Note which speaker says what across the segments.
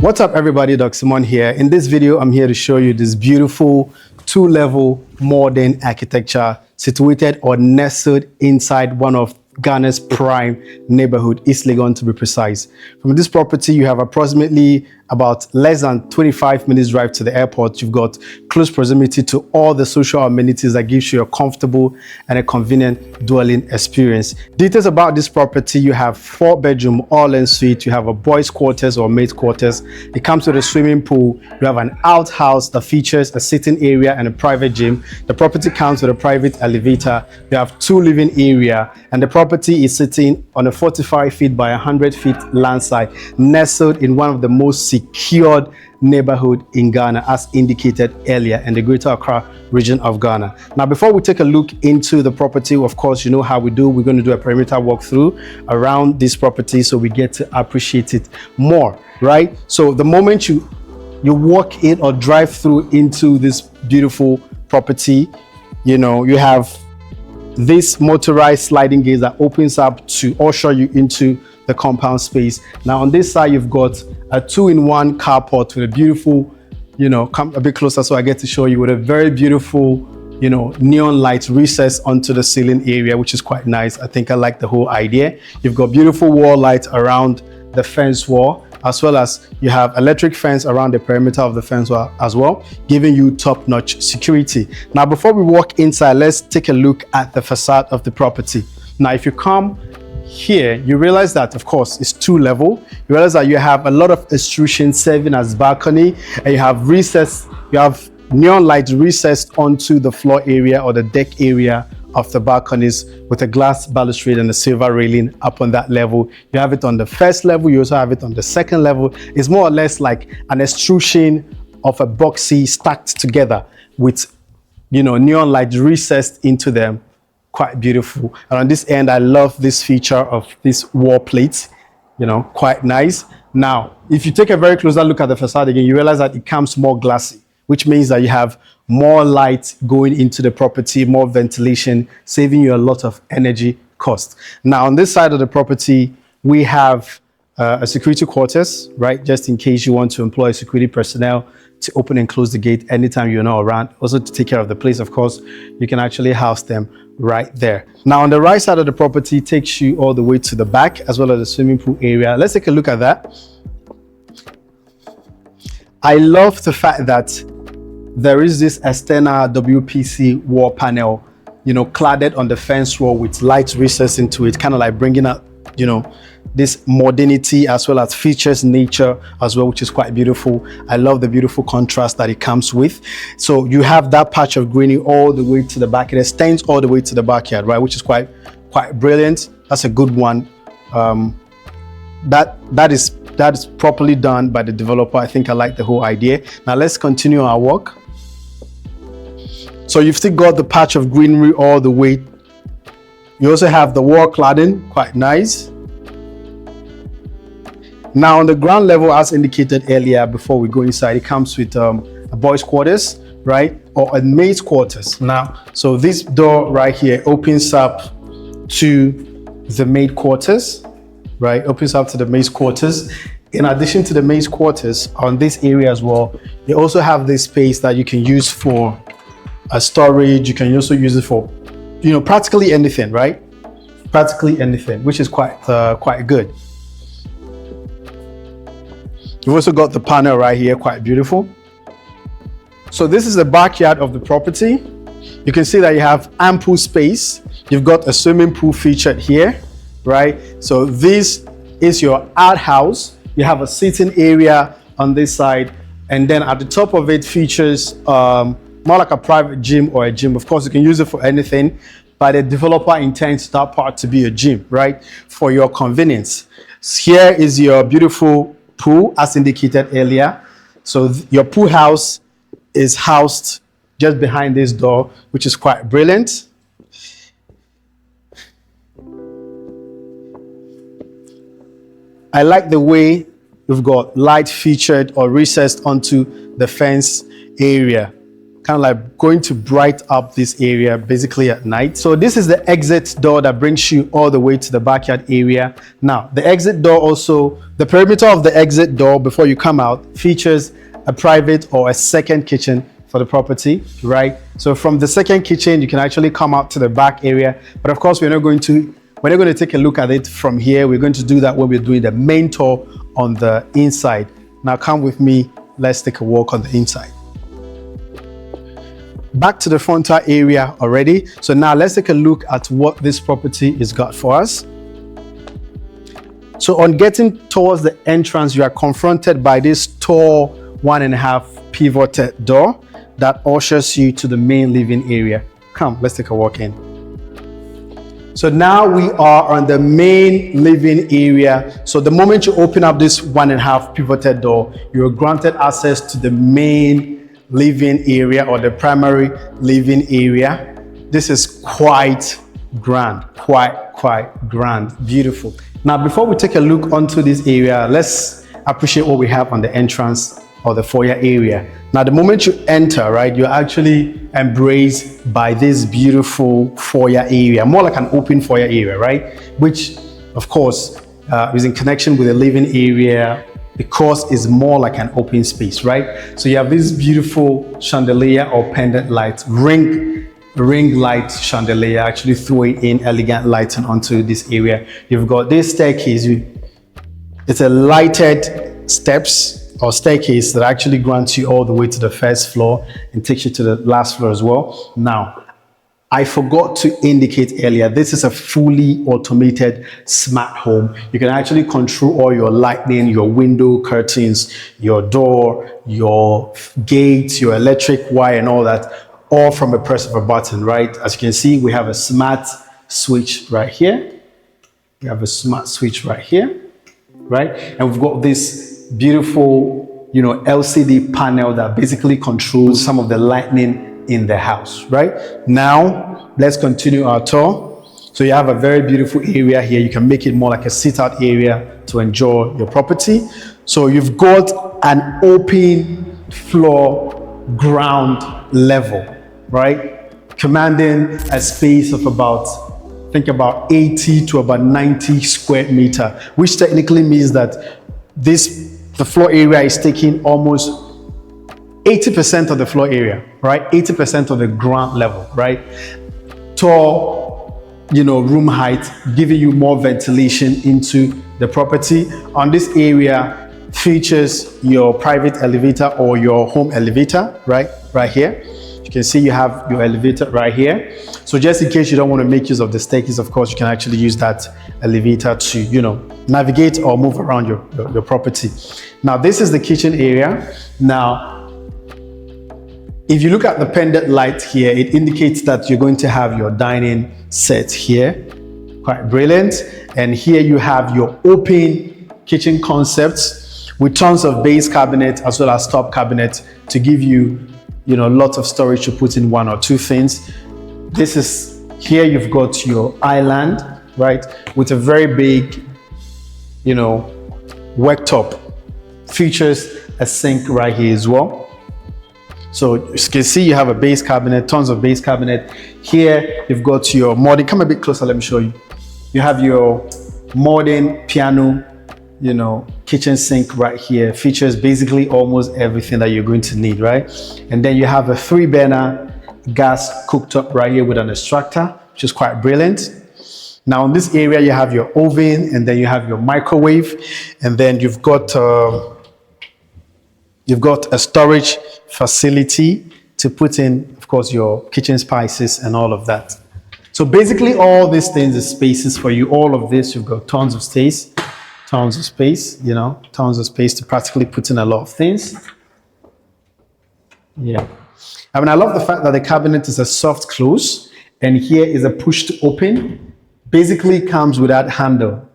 Speaker 1: What's up everybody, Doksimon here. In this video, I'm here to show you this beautiful two-level modern architecture situated or nestled inside one of Ghana's prime neighborhood, East Legon to be precise. From this property, you have approximately about less than 25 minutes drive to the airport. You've got close proximity to all the social amenities that gives you a comfortable and a convenient dwelling experience. Details about this property: you have 4-bedroom all ensuite, you have a boys quarters or maid quarters. It comes with a swimming pool. You have an outhouse that features a sitting area and a private gym. The property comes with a private elevator. You have 2 living area, and the property is sitting on a 45 feet by 100 feet landside, nestled in one of the most secured neighborhood in Ghana, as indicated earlier, in the Greater Accra region of Ghana. Now, before we take a look into the property, of course, you know how we do. We're going to do a perimeter walkthrough around this property so we get to appreciate it more, right? So the moment you walk in or drive through into this beautiful property, you know, you have this motorized sliding gate that opens up to usher you into the compound space. Now on this side, you've got a 2-in-1 carport with a beautiful, you know, come a bit closer so I get to show you, with a very beautiful, you know, neon light recessed onto the ceiling area, which is quite nice. I think I like the whole idea. You've got beautiful wall lights around the fence wall, as well as you have electric fence around the perimeter of the fence wall as well, giving you top-notch security. Now, before we walk inside, let's take a look at the facade of the property. Now, if you come here, you realize that, of course, it's 2-level. You realize that you have a lot of extrusion serving as balcony, and you have neon lights recessed onto the floor area or the deck area of the balconies, with a glass balustrade and a silver railing up on that level. You have it on the first level, you also have it on the second level. It's more or less like an extrusion of a boxy stacked together with, you know, neon lights recessed into them. Quite beautiful. And on this end, I love this feature of this wall plate, you know, quite nice. Now, if you take a very closer look at the facade again, you realize that it comes more glassy, which means that you have more light going into the property, more ventilation, saving you a lot of energy cost. Now, on this side of the property, we have a security quarters, right? Just in case you want to employ security personnel to open and close the gate anytime you're not around. Also to take care of the place, of course, you can actually house them right there. Now, on the right side of the property takes you all the way to the back, as well as the swimming pool area. Let's take a look at that. I love the fact that there is this external WPC wall panel, you know, cladded on the fence wall with light recessed into it, kind of like bringing out, you know, this modernity as well as features nature as well, which is quite beautiful. I love the beautiful contrast that it comes with. So you have that patch of greenery all the way to the back. It extends all the way to the backyard, right, which is quite brilliant. That's a good one. That is properly done by the developer. I think I like the whole idea. Now let's continue our walk. So you've still got the patch of greenery all the way. You also have the wall cladding, quite nice. Now on the ground level, as indicated earlier, before we go inside, it comes with a boys quarters, right, or a maid's quarters. Now, so this door right here opens up to the maid quarters, right? Opens up to the maid's quarters. In addition to the maid's quarters, on this area as well, you also have this space that you can use for a storage. You can also use it for, you know, practically anything, right? Practically anything, which is quite good. You've also got the panel right here, quite beautiful. So this is the backyard of the property. You can see that you have ample space. You've got a swimming pool featured here, right? So this is your outhouse. You have a sitting area on this side, and then at the top of it features more like a private gym or a gym. Of course, you can use it for anything, but the developer intends that part to be a gym, right, for your convenience. Here is your beautiful pool, as indicated earlier. So your pool house is housed just behind this door, which is quite brilliant. I like the way we've got light featured or recessed onto the fence area. kind of like going to bright up this area basically at night. So this is the exit door that brings you all the way to the backyard area. Now the exit door, also the perimeter of the exit door before you come out, features a private or a second kitchen for the property, right? So from the second kitchen, you can actually come out to the back area. But of course, we're not going to take a look at it from here. We're going to do that when we're doing the main tour on the inside. Now come with me, let's take a walk on the inside. Back to the frontal area already. So now let's take a look at what this property is got for us. So on getting towards the entrance, you are confronted by this tall 1.5 pivoted door that ushers you to the main living area. Come, let's take a walk in. So now we are on the main living area. So the moment you open up this 1.5 pivoted door, you're granted access to the main living area or the primary living area. This is quite grand, quite grand, beautiful. Now, before we take a look onto this area, let's appreciate what we have on the entrance or the foyer area. Now, the moment you enter, right, you're actually embraced by this beautiful foyer area, more like an open foyer area, right? Which, of course, is in connection with the living area because it's more like an open space, right? So you have this beautiful chandelier or pendant light, ring light chandelier, actually throwing in elegant lighting onto this area. You've got this staircase. It's a lighted steps or staircase that actually grants you all the way to the first floor and takes you to the last floor as well. Now, I forgot to indicate earlier, this is a fully automated smart home. You can actually control all your lighting, your window curtains, your door, your gates, your electric wire and all that, all from a press of a button, right? As you can see, we have a smart switch right here. We have a smart switch right here, right? And we've got this beautiful, LCD panel that basically controls some of the lighting in the house, right? Now, let's continue our tour. So you have a very beautiful area here. You can make it more like a sit-out area to enjoy your property. So you've got an open floor ground level, right? Commanding a space of about 80 to about 90 square meter, which technically means that the floor area is taking almost 80% of the floor area, right? 80% of the ground level, right? Tall, room height, giving you more ventilation into the property. On this area features your private elevator or your home elevator, right here. You can see you have your elevator right here. So just in case you don't want to make use of the staircase, of course, you can actually use that elevator to, navigate or move around your property. Now, this is the kitchen area. Now, if you look at the pendant light here, it indicates that you're going to have your dining set here. Quite brilliant. And here you have your open kitchen concepts with tons of base cabinet as well as top cabinet to give you, lots of storage to put in one or two things. Here you've got your island, right? With a very big, worktop. Features a sink right here as well. So as you can see, you have a base cabinet, tons of base cabinet. Here, you've got your modern, come a bit closer, let me show you. You have your modern piano, kitchen sink right here. Features basically almost everything that you're going to need, right? And then you have a 3-burner gas cooktop right here with an extractor, which is quite brilliant. Now in this area, you have your oven and then you have your microwave. And then you've got a storage facility to put in, of course, your kitchen spices and all of that. So basically all these things is spaces for you. All of this, you've got tons of space, tons of space to practically put in a lot of things. Yeah. I mean, I love the fact that the cabinet is a soft close and here is a push to open. Basically comes with that handle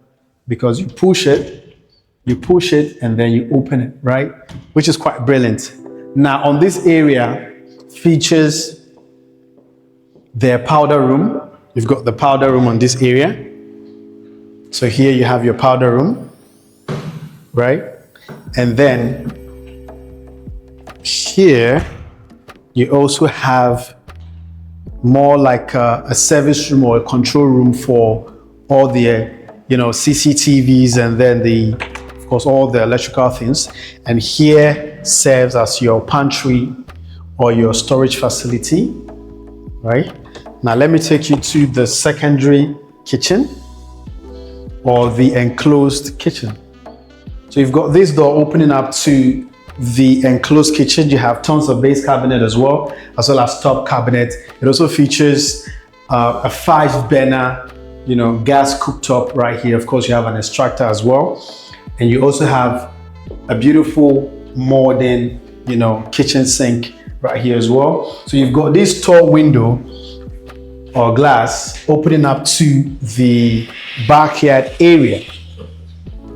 Speaker 1: because you push it and then you open it, right? Which is quite brilliant. Now on this area features their powder room. You've got the powder room on this area. So here you have your powder room, right? And then here You also have more like a service room or a control room for all the, CCTVs, and then of course, all the electrical things. And here serves as your pantry or your storage facility, right? Now, let me take you to the secondary kitchen or the enclosed kitchen. So you've got this door opening up to the enclosed kitchen. You have tons of base cabinet as well as top cabinet. It also features a 5-burner, gas cooktop right here. Of course, you have an extractor as well. And you also have a beautiful modern, kitchen sink right here as well. So you've got this tall window or glass opening up to the backyard area.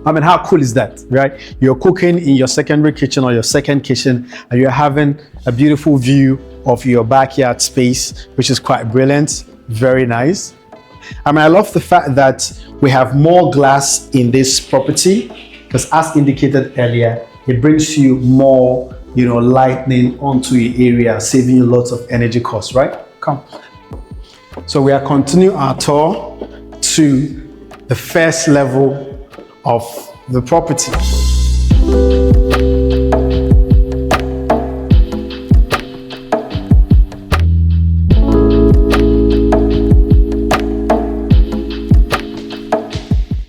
Speaker 1: I mean, how cool is that, right? You're cooking in your secondary kitchen or your second kitchen, and you're having a beautiful view of your backyard space, which is quite brilliant. Very nice. I mean, I love the fact that we have more glass in this property, because as indicated earlier, it brings you more, lighting onto your area, saving you lots of energy costs, right? Come. So we are continuing our tour to the first level of the property.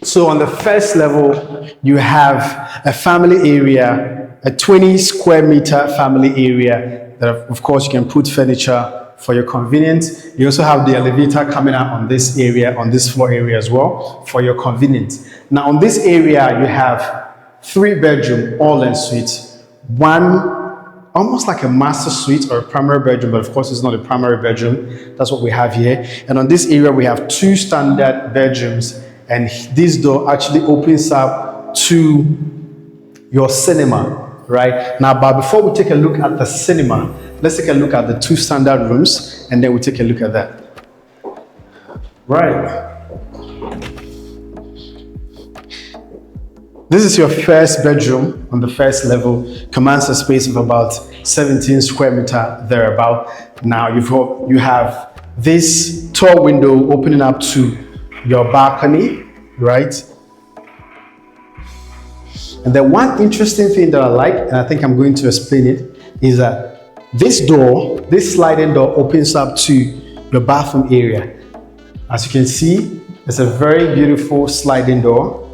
Speaker 1: So on the first level, you have a family area, a 20 square meter family area that of course you can put furniture for your convenience. You also have the elevator coming out on this area, on this floor area as well, for your convenience. Now on this area, you have 3 bedroom all ensuite, one almost like a master suite or a primary bedroom, but of course it's not a primary bedroom. That's what we have here. And on this area, we have 2 standard bedrooms, and this door actually opens up to your cinema, right? Now, but before we take a look at the cinema, let's take a look at the 2 standard rooms, and then we take a look at that. Right. This is your first bedroom on the first level. Commands a space of about 17 square meter thereabout. Now you have this tall window opening up to your balcony, right? And the one interesting thing that I like, and I think I'm going to explain it, is that this door, this sliding door, opens up to your bathroom area. As you can see, it's a very beautiful sliding door.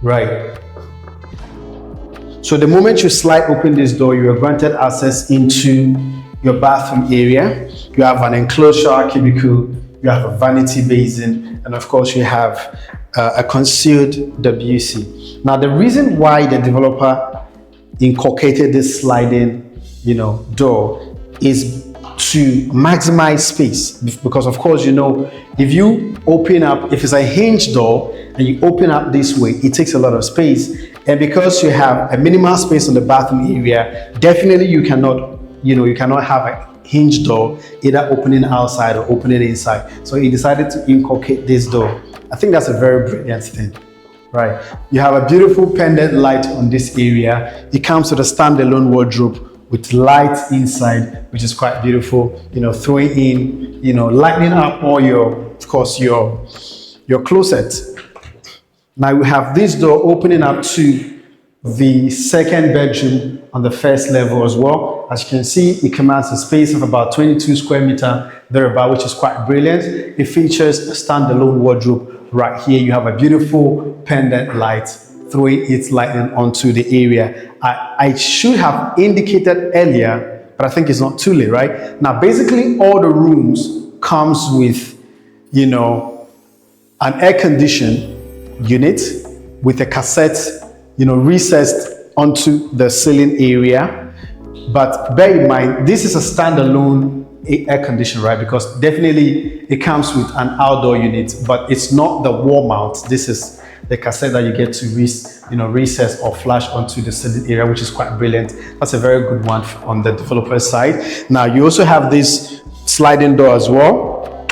Speaker 1: Right. So the moment you slide open this door, you are granted access into your bathroom area. You have an enclosed shower cubicle, you have a vanity basin, and of course you have a concealed WC. Now the reason why the developer inculcated this sliding, door is to maximize space, because of course, if you open up, if it's a hinge door and you open up this way, it takes a lot of space. And because you have a minimal space on the bathroom area, definitely you cannot have a hinge door either opening outside or opening inside. So he decided to inculcate this door. I think that's a very brilliant thing, right? You have a beautiful pendant light on this area. It comes with a standalone wardrobe with lights inside, which is quite beautiful. Throwing in, lighting up all your closet. Now we have this door opening up to the second bedroom on the first level as well. As you can see, it commands a space of about 22 square meter thereabout, which is quite brilliant. It features a standalone wardrobe right here. You have a beautiful pendant light throwing its lighting onto the area. I should have indicated earlier, but I think it's not too late, right? Now, basically all the rooms comes with, an air conditioned unit with a cassette, recessed onto the ceiling area. But bear in mind, this is a standalone air conditioner, right? Because definitely it comes with an outdoor unit, but it's not the wall mount. This is the cassette that you get to recess or flash onto the ceiling area, which is quite brilliant. That's a very good one on the developer side. Now you also have this sliding door as well,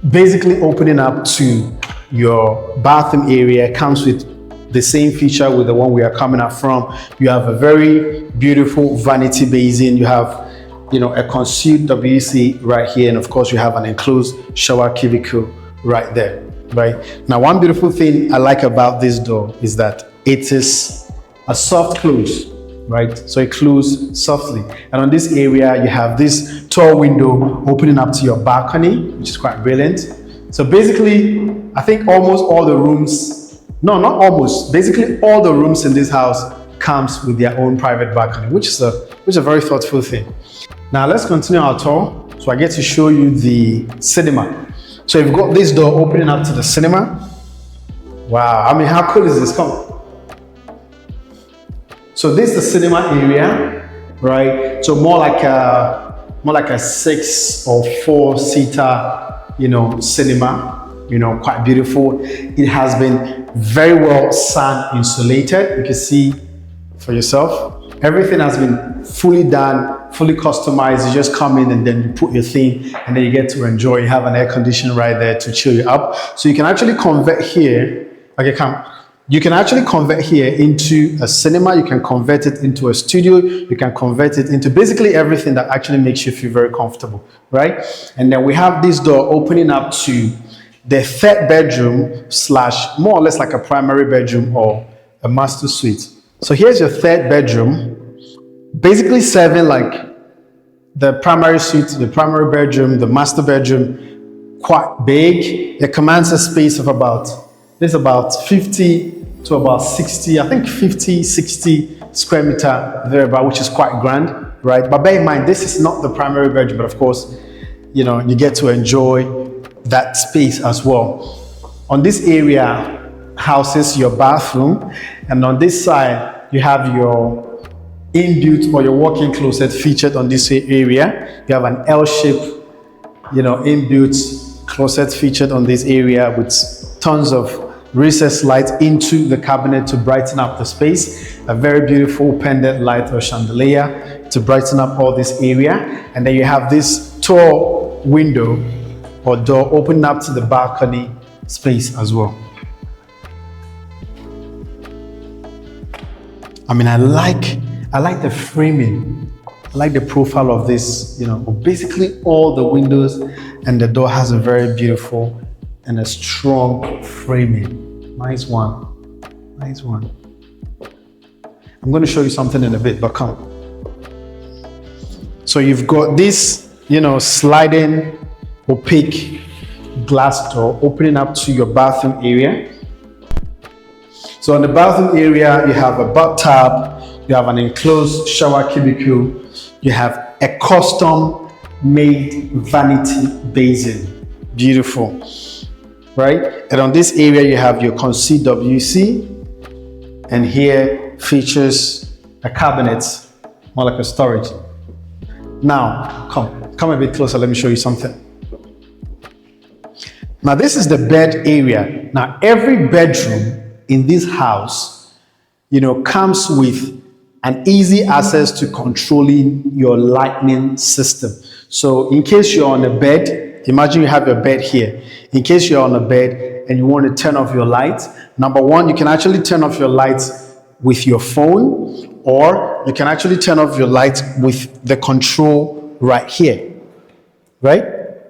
Speaker 1: basically opening up to your bathroom area. Comes with the same feature with the one we are coming up from. You have a very beautiful vanity basin. You have, you know, a concealed WC right here, and of course you have an enclosed shower cubicle right there. Right now, one beautiful thing I like about this door is that it is a soft close, right? So it closes softly. And on this area, you have this tall window opening up to your balcony, which is quite brilliant. So basically, I think almost all the rooms, no, not almost, basically all the rooms in this house comes with their own private balcony, which is a very thoughtful thing. Now let's continue our tour. So I get to show you the cinema. So you've got this door opening up to the cinema. Wow, I mean, how cool is this? Come on. So this is the cinema area, right? So more like a 6 or 4 seater, you know, cinema, you know, quite beautiful. It has been very well sun insulated. You can see for yourself. Everything has been fully done, fully customized. You just come in and then you put your theme and then you get to enjoy. You have an air conditioner right there to chill you up. So you can actually convert here. Okay, come. You can actually convert here into a cinema. You can convert it into a studio. You can convert it into basically everything that actually makes you feel very comfortable, right? And then we have this door opening up to the third bedroom / more or less like a primary bedroom or a master suite. So here's your third bedroom, basically serving like the primary suite, the primary bedroom, the master bedroom, quite big. It commands a space of about 50 to about 60, I think 50, 60 square meter thereabout, which is quite grand, right? But bear in mind, this is not the primary bedroom, but of course, you know, you get to enjoy that space as well. On this area houses your bathroom, and on this side, you have your inbuilt or your walk-in closet featured on this area. You have an L-shaped, you know, inbuilt closet featured on this area with tons of recessed light into the cabinet to brighten up the space. A very beautiful pendant light or chandelier to brighten up all this area. And then you have this tall window or door opening up to the balcony space as well. I mean, I like the framing. I like the profile of this, you know, basically all the windows and the door has a very beautiful and a strong framing. Nice one. Nice one. I'm going to show you something in a bit, but come. So you've got this, you know, sliding opaque glass door opening up to your bathroom area. So in the bathroom area, you have a bathtub, you have an enclosed shower cubicle, you have a custom made vanity basin. Beautiful, right? And on this area, you have your concealed WC, and here features a cabinet, more like a storage. Now, come a bit closer, let me show you something. Now, this is the bed area. Now, every bedroom in this house, you know, comes with an easy access to controlling your lighting system. So in case you're on a bed, imagine you have your bed here. In case you're on a bed and you want to turn off your lights, number one, you can actually turn off your lights with your phone, or you can actually turn off your lights with the control right here, right?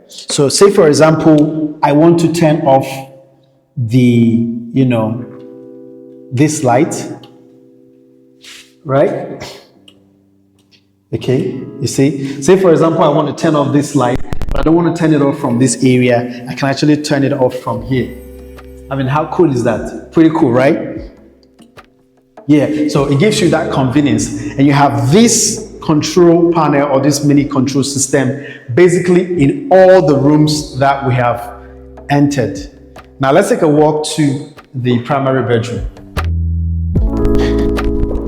Speaker 1: So say for example, I want to turn off the, you know, this light, right? Okay, you see, say for example, I want to turn off this light, but I don't want to turn it off from this area. I can actually turn it off from here. I mean, how cool is that? Pretty cool, right? Yeah, so it gives you that convenience, and you have this control panel or this mini control system basically in all the rooms that we have entered. Now let's take a walk to the primary bedroom.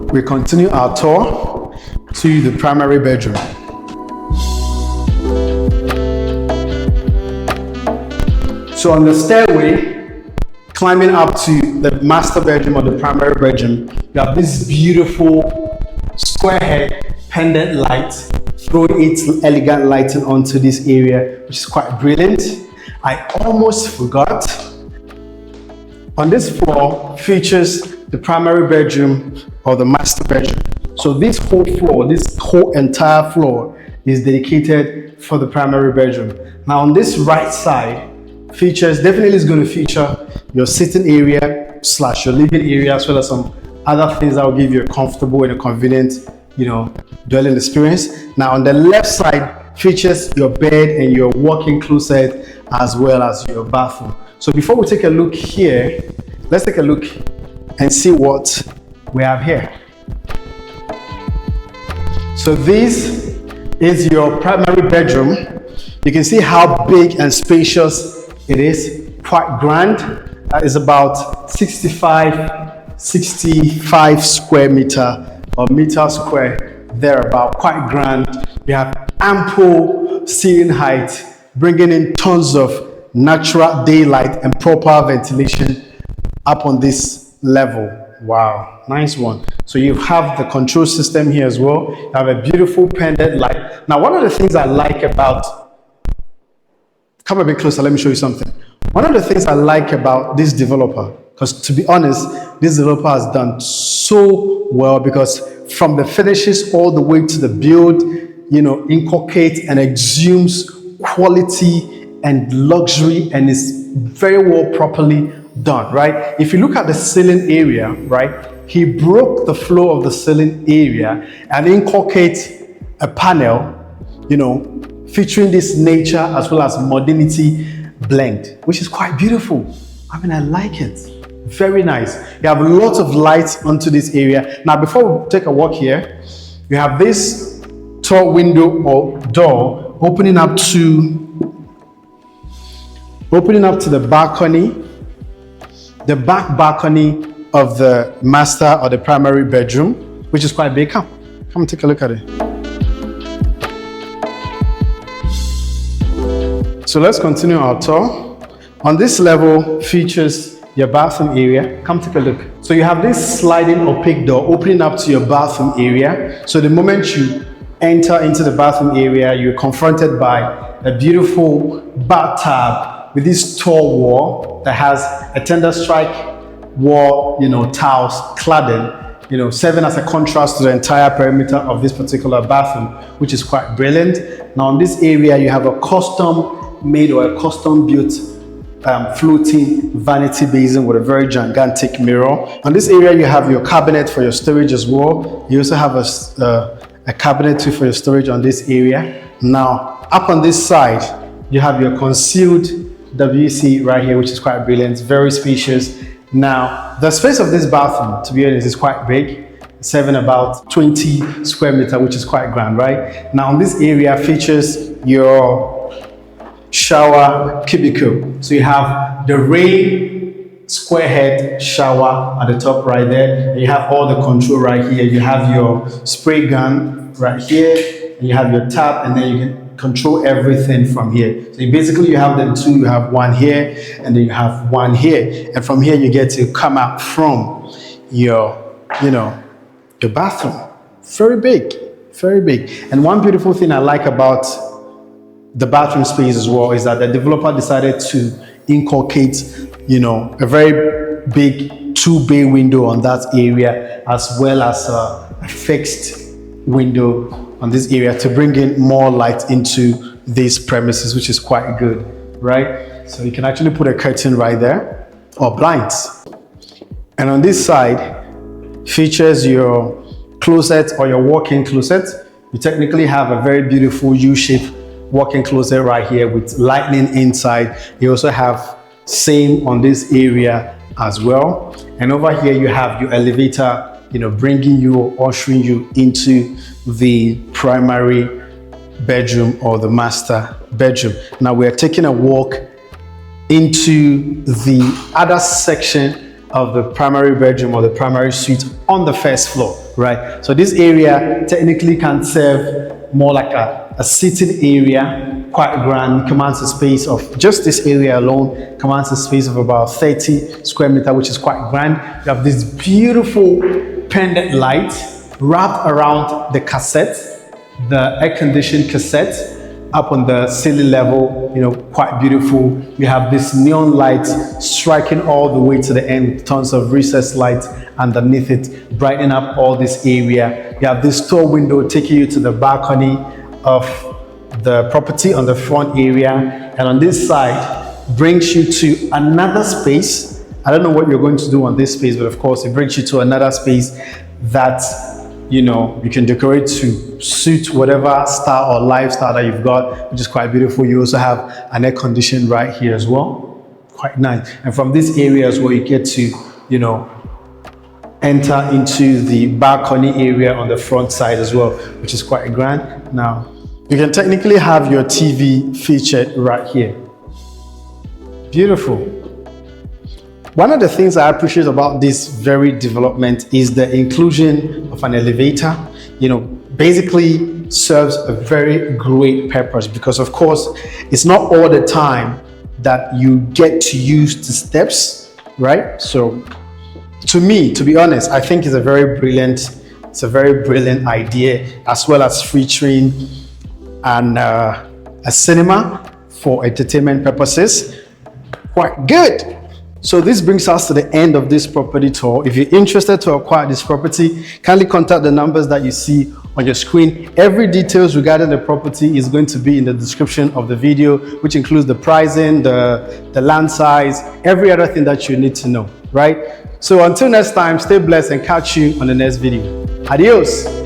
Speaker 1: We continue our tour to the primary bedroom. So on the stairway, climbing up to the master bedroom or the primary bedroom, you have this beautiful square head pendant light, throwing its elegant lighting onto this area, which is quite brilliant. I almost forgot. On this floor features the primary bedroom or the master bedroom. So this whole floor, this whole entire floor is dedicated for the primary bedroom. Now on this right side, features definitely is going to feature your sitting area / your living area, as well as some other things that will give you a comfortable and a convenient, dwelling experience. Now on the left side features your bed and your walk-in closet, as well as your bathroom. So before we take a look here, let's take a look and see what we have here. So this is your primary bedroom. You can see how big and spacious it is, quite grand. It's about 65 square meter or meter square, thereabout, quite grand. You have ample ceiling height, bringing in tons of natural daylight and proper ventilation up on this level. Wow, nice one. So you have the control system here as well. You have a beautiful pendant light. Now, one of the things I like about, come a bit closer, let me show you something. One of the things I like about this developer, because to be honest, this developer has done so well, because from the finishes all the way to the build, inculcates and exhumes quality and luxury, and is very well properly done, right? If you look at the ceiling area, right, he broke the floor of the ceiling area and inculcates a panel, featuring this nature as well as modernity blend, which is quite beautiful. I mean, I like it. Very nice. You have lots of lights onto this area. Now, before we take a walk here, you have this tall window or door opening up to the balcony, the back balcony of the master or the primary bedroom, which is quite big. Come and take a look at it. So let's continue our tour. On this level features your bathroom area. Come take a look. So you have this sliding opaque door opening up to your bathroom area. So the moment you enter into the bathroom area, you're confronted by a beautiful bathtub with this tall wall that has a tender strike wall, tiles cladding, serving as a contrast to the entire perimeter of this particular bathroom, which is quite brilliant. Now in this area, you have a custom made or a custom built floating vanity basin with a very gigantic mirror. On this area, you have your cabinet for your storage as well. You also have a cabinet too for your storage on this area. Now, up on this side, you have your concealed WC right here, which is quite brilliant, very spacious. Now, the space of this bathroom, to be honest, is quite big, serving about 20 square meter, which is quite grand, right? Now, on this area features your shower cubicle. So you have the rain square head shower at the top right there. You have all the control right here. You have your spray gun right here, and you have your tap, and then you can control everything from here. So you have the two. You have one here, and then you have one here, and from here you get to come out from your your bathroom. Very big, very big. And one beautiful thing I like about the bathroom space as well is that the developer decided to inculcate, a very big 2-bay window on that area, as well as a fixed window on this area to bring in more light into these premises, which is quite good, right? So you can actually put a curtain right there or blinds. And on this side features your closet or your walk-in closet. You technically have a very beautiful U-shaped walk-in closet right here with lighting inside. You also have same on this area as well. And over here you have your elevator, bringing you or ushering you into the primary bedroom or the master bedroom. Now we're taking a walk into the other section of the primary bedroom or the primary suite on the first floor, right? So this area technically can serve more like a sitting area, quite grand, commands a space of, just this area alone commands a space of about 30 square meter, which is quite grand. You have this beautiful pendant light wrapped around the cassette, the air-conditioned cassette, up on the ceiling level, you know, quite beautiful. We have this neon light striking all the way to the end, tons of recessed lights underneath it, brightening up all this area. You have this tall window taking you to the balcony of the property on the front area, and on this side brings you to another space. I don't know what you're going to do on this space, but of course it brings you to another space that, you know, you can decorate to suit whatever style or lifestyle that you've got, which is quite beautiful. You also have an air condition right here as well, quite nice. And from this area as well, you get to, you know, enter into the balcony area on the front side as well, which is quite grand. Now, you can technically have your TV featured right here. Beautiful. One of the things I appreciate about this very development is the inclusion of an elevator. You know, basically serves a very great purpose, because of course it's not all the time that you get to use the steps, right? So to me, to be honest, I think it's a very brilliant idea, as well as featuring a cinema for entertainment purposes. Quite good. So this brings us to the end of this property tour. If you're interested to acquire this property, kindly contact the numbers that you see on your screen. Every details regarding the property is going to be in the description of the video, which includes the pricing, the land size, every other thing that you need to know, right? So until next time, stay blessed and catch you on the next video. Adios.